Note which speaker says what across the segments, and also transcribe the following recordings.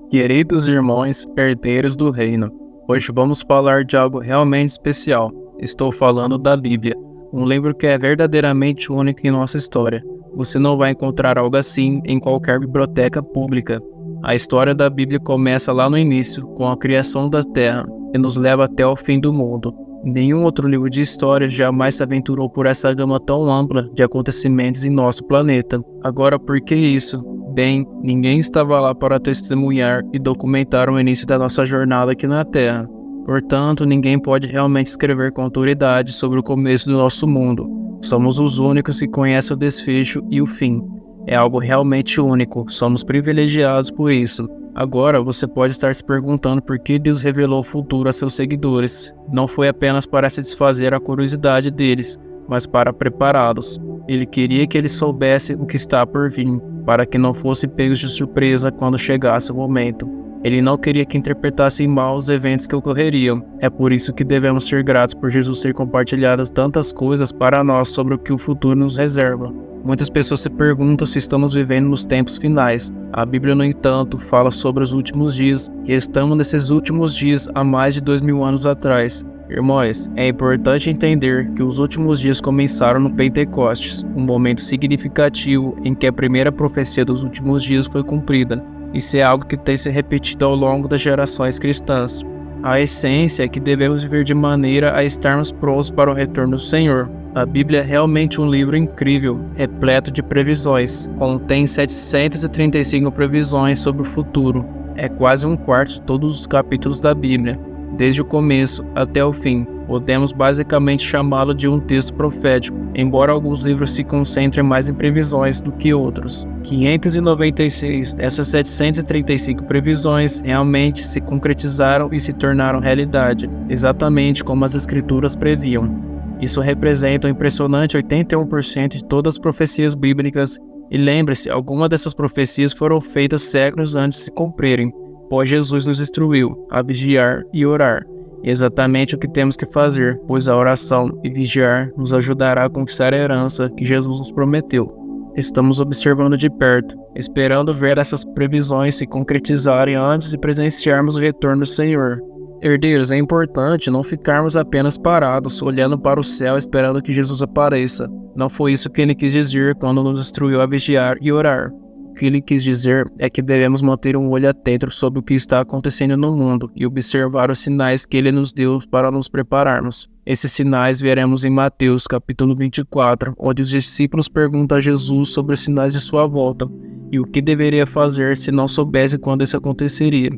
Speaker 1: Queridos irmãos, herdeiros do reino, hoje vamos falar de algo realmente especial. Estou falando da Bíblia, um livro que é verdadeiramente único em nossa história. Você não vai encontrar algo assim em qualquer biblioteca pública. A história da Bíblia começa lá no início, com a criação da Terra, e nos leva até o fim do mundo. Nenhum outro livro de história jamais se aventurou por essa gama tão ampla de acontecimentos em nosso planeta. Agora, por que isso? Bem, ninguém estava lá para testemunhar e documentar o início da nossa jornada aqui na Terra. Portanto, ninguém pode realmente escrever com autoridade sobre o começo do nosso mundo. Somos os únicos que conhecem o desfecho e o fim. É algo realmente único, somos privilegiados por isso. Agora, você pode estar se perguntando por que Deus revelou o futuro a seus seguidores. Não foi apenas para satisfazer a curiosidade deles, mas para prepará-los. Ele queria que eles soubessem o que está por vir, para que não fossem pegos de surpresa quando chegasse o momento. Ele não queria que interpretassem mal os eventos que ocorreriam. É por isso que devemos ser gratos por Jesus ter compartilhado tantas coisas para nós sobre o que o futuro nos reserva. Muitas pessoas se perguntam se estamos vivendo nos tempos finais. A Bíblia, no entanto, fala sobre os últimos dias, e estamos nesses últimos dias há mais de 2000 anos atrás. Irmãos, é importante entender que os últimos dias começaram no Pentecostes, um momento significativo em que a primeira profecia dos últimos dias foi cumprida. Isso é algo que tem se repetido ao longo das gerações cristãs. A essência é que devemos viver de maneira a estarmos prontos para o retorno do Senhor. A Bíblia é realmente um livro incrível, repleto de previsões. Contém 735 previsões sobre o futuro. É quase um quarto de todos os capítulos da Bíblia. Desde o começo até o fim, podemos basicamente chamá-lo de um texto profético, embora alguns livros se concentrem mais em previsões do que outros. 596 dessas 735 previsões realmente se concretizaram e se tornaram realidade, exatamente como as Escrituras previam. Isso representa um impressionante 81% de todas as profecias bíblicas, e lembre-se, algumas dessas profecias foram feitas séculos antes de se cumprirem, pois Jesus nos instruiu a vigiar e orar. Exatamente o que temos que fazer, pois a oração e vigiar nos ajudará a conquistar a herança que Jesus nos prometeu. Estamos observando de perto, esperando ver essas previsões se concretizarem antes de presenciarmos o retorno do Senhor. Herdeiros, é importante não ficarmos apenas parados, olhando para o céu esperando que Jesus apareça. Não foi isso que ele quis dizer quando nos instruiu a vigiar e orar. O que ele quis dizer é que devemos manter um olho atento sobre o que está acontecendo no mundo e observar os sinais que ele nos deu para nos prepararmos. Esses sinais veremos em Mateus capítulo 24, onde os discípulos perguntam a Jesus sobre os sinais de sua volta e o que deveria fazer se não soubesse quando isso aconteceria.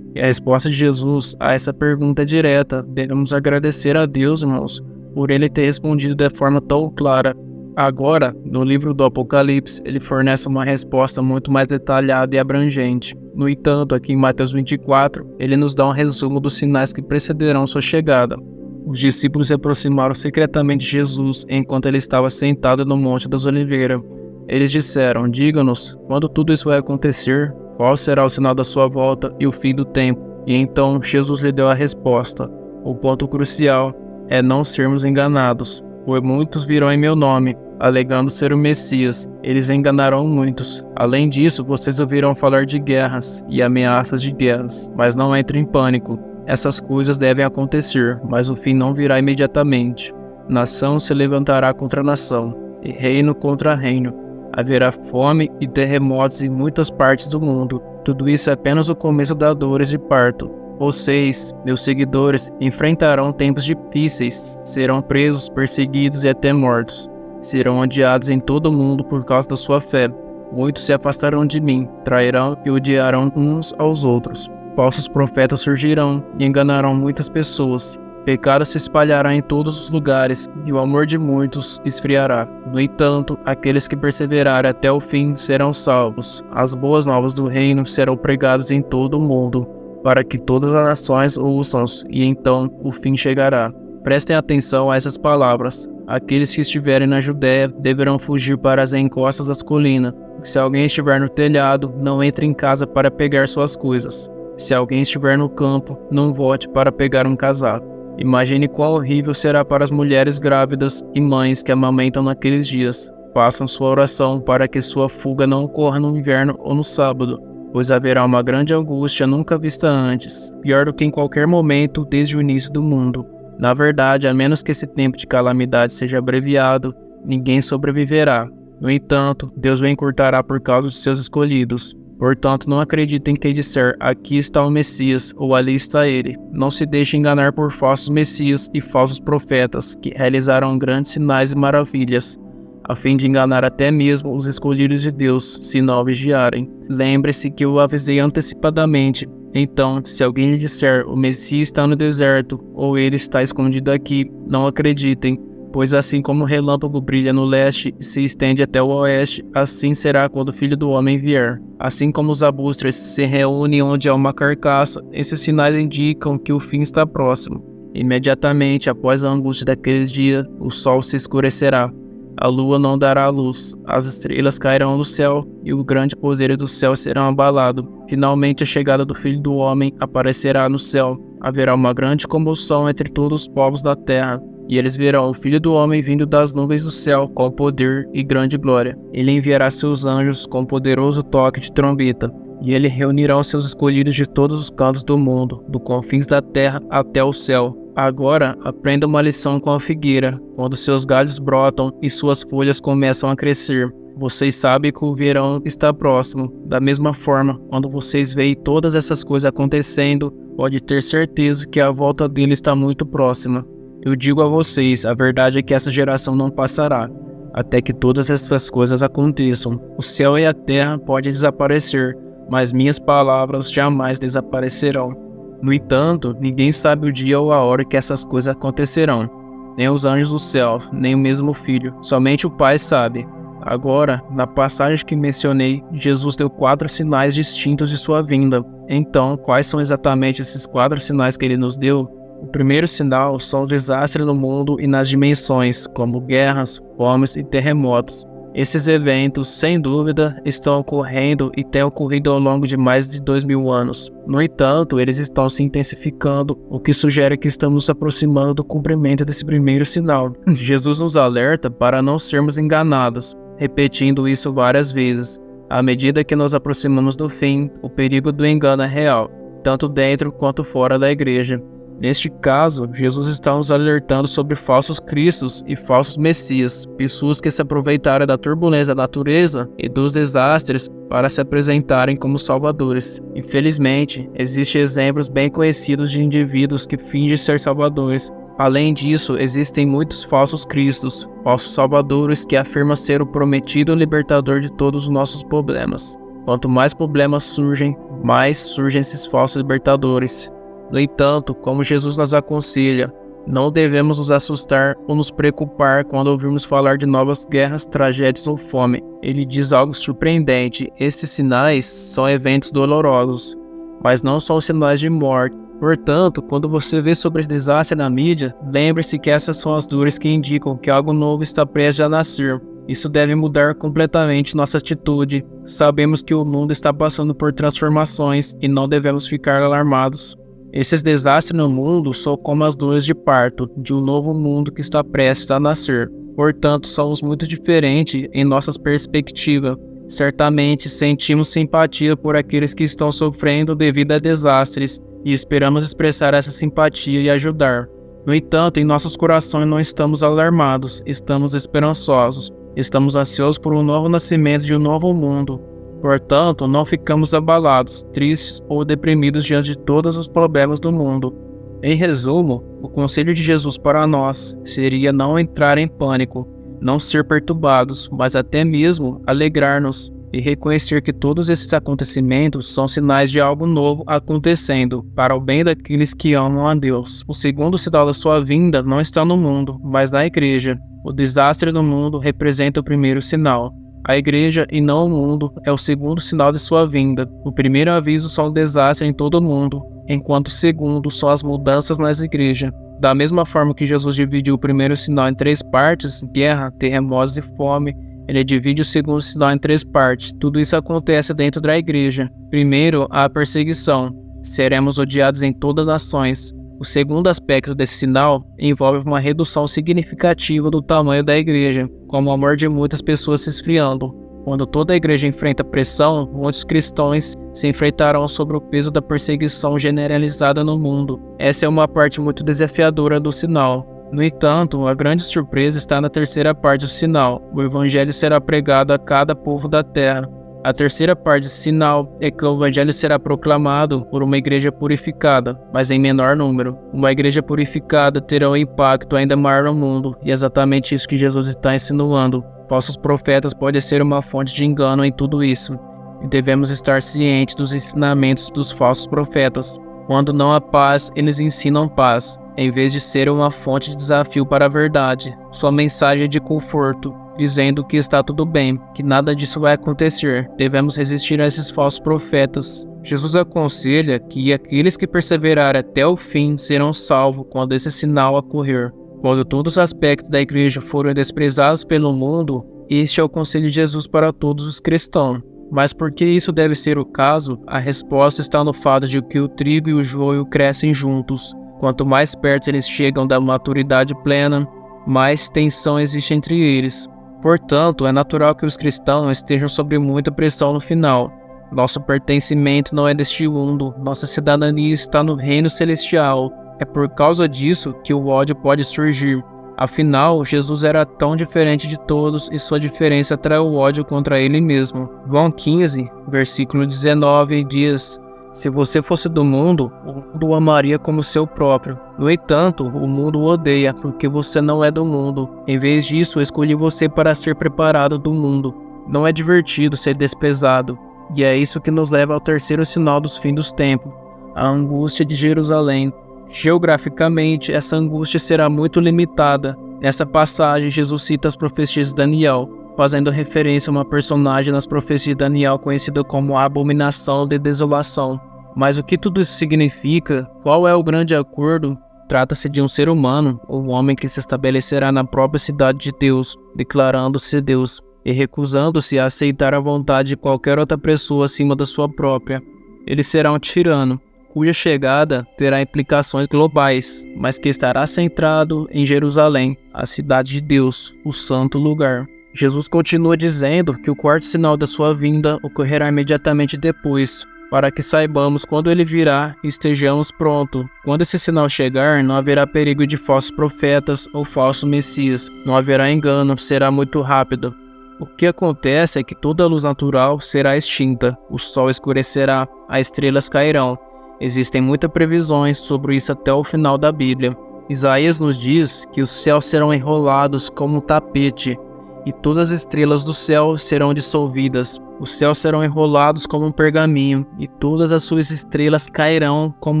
Speaker 1: E a resposta de Jesus a essa pergunta é direta. Devemos agradecer a Deus, irmãos, por ele ter respondido de forma tão clara. Agora, no livro do Apocalipse, ele fornece uma resposta muito mais detalhada e abrangente. No entanto, aqui em Mateus 24, ele nos dá um resumo dos sinais que precederão sua chegada. Os discípulos se aproximaram secretamente de Jesus enquanto ele estava sentado no Monte das Oliveiras. Eles disseram: "Diga-nos, quando tudo isso vai acontecer? Qual será o sinal da sua volta e o fim do tempo?" E então Jesus lhe deu a resposta. O ponto crucial é não sermos enganados, pois muitos virão em meu nome, alegando ser o Messias. Eles enganarão muitos. Além disso, vocês ouvirão falar de guerras e ameaças de guerras, mas não entrem em pânico. Essas coisas devem acontecer, mas o fim não virá imediatamente. Nação se levantará contra nação, e reino contra reino. Haverá fome e terremotos em muitas partes do mundo. Tudo isso é apenas o começo das dores de parto. Vocês, meus seguidores, enfrentarão tempos difíceis, serão presos, perseguidos e até mortos. Serão odiados em todo o mundo por causa da sua fé. Muitos se afastarão de mim, trairão e odiarão uns aos outros. Falsos profetas surgirão e enganarão muitas pessoas. Pecado se espalhará em todos os lugares e o amor de muitos esfriará. No entanto, aqueles que perseverarem até o fim serão salvos. As boas novas do reino serão pregadas em todo o mundo, para que todas as nações ouçam, e então o fim chegará. Prestem atenção a essas palavras. Aqueles que estiverem na Judéia deverão fugir para as encostas das colinas. Se alguém estiver no telhado, não entre em casa para pegar suas coisas. Se alguém estiver no campo, não volte para pegar um casaco. Imagine quão horrível será para as mulheres grávidas e mães que amamentam naqueles dias. Façam sua oração para que sua fuga não ocorra no inverno ou no sábado. pois haverá uma grande angústia nunca vista antes, pior do que em qualquer momento desde o início do mundo. Na verdade, a menos que esse tempo de calamidade seja abreviado, ninguém sobreviverá. No entanto, Deus o encurtará por causa de seus escolhidos. Portanto, não acreditem em quem disser, aqui está o Messias, ou ali está ele. Não se deixe enganar por falsos messias e falsos profetas, que realizarão grandes sinais e maravilhas, a fim de enganar até mesmo os escolhidos de Deus, se não o vigiarem. Lembre-se que eu o avisei antecipadamente. Então, se alguém lhe disser, o Messias está no deserto, ou ele está escondido aqui, não acreditem. Pois assim como o relâmpago brilha no leste e se estende até o oeste, assim será quando o Filho do Homem vier. Assim como os arbustos se reúnem onde há uma carcaça, esses sinais indicam que o fim está próximo. Imediatamente após a angústia daqueles dias, o sol se escurecerá, a lua não dará luz, as estrelas cairão do céu e o grande poder do céu será abalado. Finalmente a chegada do Filho do Homem aparecerá no céu. Haverá uma grande comoção entre todos os povos da terra. E eles verão o Filho do Homem vindo das nuvens do céu com poder e grande glória. Ele enviará seus anjos com poderoso toque de trombeta, e ele reunirá os seus escolhidos de todos os cantos do mundo, do confins da terra até o céu. Agora, aprenda uma lição com a figueira. Quando seus galhos brotam e suas folhas começam a crescer, vocês sabem que o verão está próximo. Da mesma forma, quando vocês veem todas essas coisas acontecendo, pode ter certeza que a volta dele está muito próxima. Eu digo a vocês, a verdade é que essa geração não passará, até que todas essas coisas aconteçam. O céu e a terra podem desaparecer, mas minhas palavras jamais desaparecerão. No entanto, ninguém sabe o dia ou a hora que essas coisas acontecerão, nem os anjos do céu, nem o mesmo Filho, somente o Pai sabe. Agora, na passagem que mencionei, Jesus deu 4 sinais distintos de sua vinda. Então, quais são exatamente esses 4 sinais que ele nos deu? O primeiro sinal são os desastres no mundo e nas dimensões, como guerras, fomes e terremotos. Esses eventos, sem dúvida, estão ocorrendo e têm ocorrido ao longo de mais de 2000 anos. No entanto, eles estão se intensificando, o que sugere que estamos nos aproximando do cumprimento desse primeiro sinal. Jesus nos alerta para não sermos enganados, repetindo isso várias vezes. À medida que nos aproximamos do fim, o perigo do engano é real, tanto dentro quanto fora da igreja. Neste caso, Jesus está nos alertando sobre falsos cristos e falsos messias, pessoas que se aproveitaram da turbulência da natureza e dos desastres para se apresentarem como salvadores. Infelizmente, existem exemplos bem conhecidos de indivíduos que fingem ser salvadores. Além disso, existem muitos falsos cristos, falsos salvadores que afirmam ser o prometido libertador de todos os nossos problemas. Quanto mais problemas surgem, mais surgem esses falsos libertadores. No entanto, como Jesus nos aconselha, não devemos nos assustar ou nos preocupar quando ouvirmos falar de novas guerras, tragédias ou fome. Ele diz algo surpreendente: esses sinais são eventos dolorosos, mas não são sinais de morte. Portanto, quando você vê sobre esse desastre na mídia, lembre-se que essas são as dores que indicam que algo novo está prestes a nascer. Isso deve mudar completamente nossa atitude. Sabemos que o mundo está passando por transformações e não devemos ficar alarmados. Esses desastres no mundo são como as dores de parto de um novo mundo que está prestes a nascer. Portanto, somos muito diferentes em nossas perspectivas. Certamente sentimos simpatia por aqueles que estão sofrendo devido a desastres e esperamos expressar essa simpatia e ajudar. No entanto, em nossos corações não estamos alarmados, estamos esperançosos, estamos ansiosos por um novo nascimento de um novo mundo. Portanto, não ficamos abalados, tristes ou deprimidos diante de todos os problemas do mundo. Em resumo, o conselho de Jesus para nós seria não entrar em pânico, não ser perturbados, mas até mesmo alegrar-nos e reconhecer que todos esses acontecimentos são sinais de algo novo acontecendo para o bem daqueles que amam a Deus. O segundo sinal da sua vinda não está no mundo, mas na igreja. O desastre do mundo representa o primeiro sinal. A igreja e não o mundo é o segundo sinal de sua vinda. O primeiro aviso são o desastre em todo o mundo, enquanto o segundo são as mudanças nas igrejas. Da mesma forma que Jesus dividiu o primeiro sinal em 3 partes, guerra, terremotos e fome, ele divide o segundo sinal em 3 partes. Tudo isso acontece dentro da igreja. Primeiro, a perseguição. Seremos odiados em todas as nações. O segundo aspecto desse sinal envolve uma redução significativa do tamanho da igreja, como o amor de muitas pessoas se esfriando. Quando toda a igreja enfrenta pressão, muitos cristãos se enfrentarão sobre o peso da perseguição generalizada no mundo. Essa é uma parte muito desafiadora do sinal. No entanto, a grande surpresa está na terceira parte do sinal. O evangelho será pregado a cada povo da terra. A terceira parte do sinal é que o evangelho será proclamado por uma igreja purificada, mas em menor número. Uma igreja purificada terá um impacto ainda maior no mundo, e é exatamente isso que Jesus está insinuando. Falsos profetas podem ser uma fonte de engano em tudo isso, e devemos estar cientes dos ensinamentos dos falsos profetas. Quando não há paz, eles ensinam paz, em vez de ser uma fonte de desafio para a verdade. Sua mensagem é de conforto, dizendo que está tudo bem, que nada disso vai acontecer. Devemos resistir a esses falsos profetas. Jesus aconselha que aqueles que perseverarem até o fim serão salvos quando esse sinal ocorrer. Quando todos os aspectos da igreja forem desprezados pelo mundo, este é o conselho de Jesus para todos os cristãos. Mas por que isso deve ser o caso? A resposta está no fato de que o trigo e o joio crescem juntos. Quanto mais perto eles chegam da maturidade plena, mais tensão existe entre eles. Portanto, é natural que os cristãos estejam sob muita pressão no final. Nosso pertencimento não é deste mundo, nossa cidadania está no reino celestial. É por causa disso que o ódio pode surgir. Afinal, Jesus era tão diferente de todos e sua diferença atrai o ódio contra ele mesmo. João 15, versículo 19 diz: "Se você fosse do mundo, o mundo o amaria como seu próprio. No entanto, o mundo o odeia, porque você não é do mundo. Em vez disso, eu escolhi você para ser preparado do mundo." Não é divertido ser desprezado. E é isso que nos leva ao terceiro sinal dos fins dos tempos, a angústia de Jerusalém. Geograficamente, essa angústia será muito limitada. Nessa passagem, Jesus cita as profecias de Daniel, fazendo referência a uma personagem nas profecias de Daniel conhecida como a abominação de desolação. Mas o que tudo isso significa? Qual é o grande acordo? Trata-se de um ser humano, um homem que se estabelecerá na própria cidade de Deus, declarando-se Deus e recusando-se a aceitar a vontade de qualquer outra pessoa acima da sua própria. Ele será um tirano, cuja chegada terá implicações globais, mas que estará centrado em Jerusalém, a cidade de Deus, o santo lugar. Jesus continua dizendo que o quarto sinal da sua vinda ocorrerá imediatamente depois, para que saibamos quando ele virá e estejamos prontos. Quando esse sinal chegar, não haverá perigo de falsos profetas ou falsos messias, não haverá engano, será muito rápido. O que acontece é que toda a luz natural será extinta, o sol escurecerá, as estrelas cairão. Existem muitas previsões sobre isso até o final da Bíblia. Isaías nos diz que os céus serão enrolados como um tapete, e todas as estrelas do céu serão dissolvidas. Os céus serão enrolados como um pergaminho, e todas as suas estrelas cairão como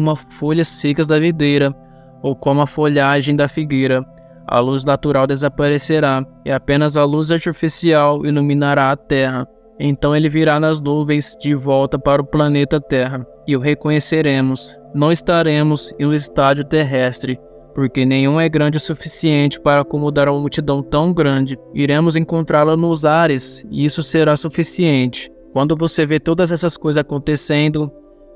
Speaker 1: uma folhas secas da videira, ou como a folhagem da figueira. A luz natural desaparecerá, e apenas a luz artificial iluminará a terra. Então ele virá nas nuvens de volta para o planeta Terra, e o reconheceremos. Não estaremos em um estádio terrestre, porque nenhum é grande o suficiente para acomodar uma multidão tão grande. Iremos encontrá-lo nos ares, e isso será suficiente. Quando você vê todas essas coisas acontecendo,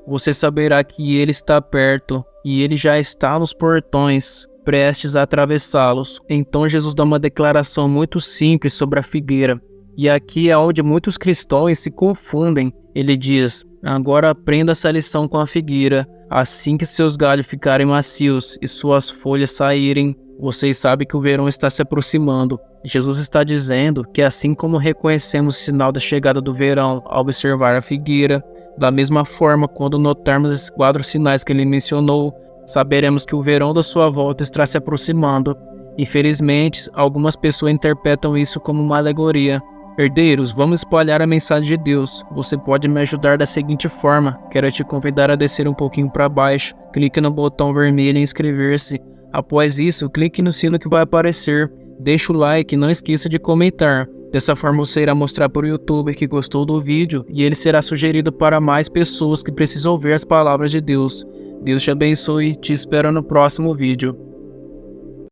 Speaker 1: você saberá que ele está perto, e ele já está nos portões, prestes a atravessá-los. Então Jesus dá uma declaração muito simples sobre a figueira. E aqui é onde muitos cristãos se confundem. Ele diz: "Agora aprenda essa lição com a figueira. Assim que seus galhos ficarem macios e suas folhas saírem, vocês sabem que o verão está se aproximando." Jesus está dizendo que assim como reconhecemos o sinal da chegada do verão ao observar a figueira, da mesma forma, quando notarmos esses 4 sinais que ele mencionou, saberemos que o verão da sua volta está se aproximando. Infelizmente, algumas pessoas interpretam isso como uma alegoria. Herdeiros, vamos espalhar a mensagem de Deus. Você pode me ajudar da seguinte forma: quero te convidar a descer um pouquinho para baixo, clique no botão vermelho em inscrever-se. Após isso, clique no sino que vai aparecer, deixe o like e não esqueça de comentar. Dessa forma você irá mostrar para o YouTube que gostou do vídeo e ele será sugerido para mais pessoas que precisam ouvir as palavras de Deus. Deus te abençoe e te espero no próximo vídeo.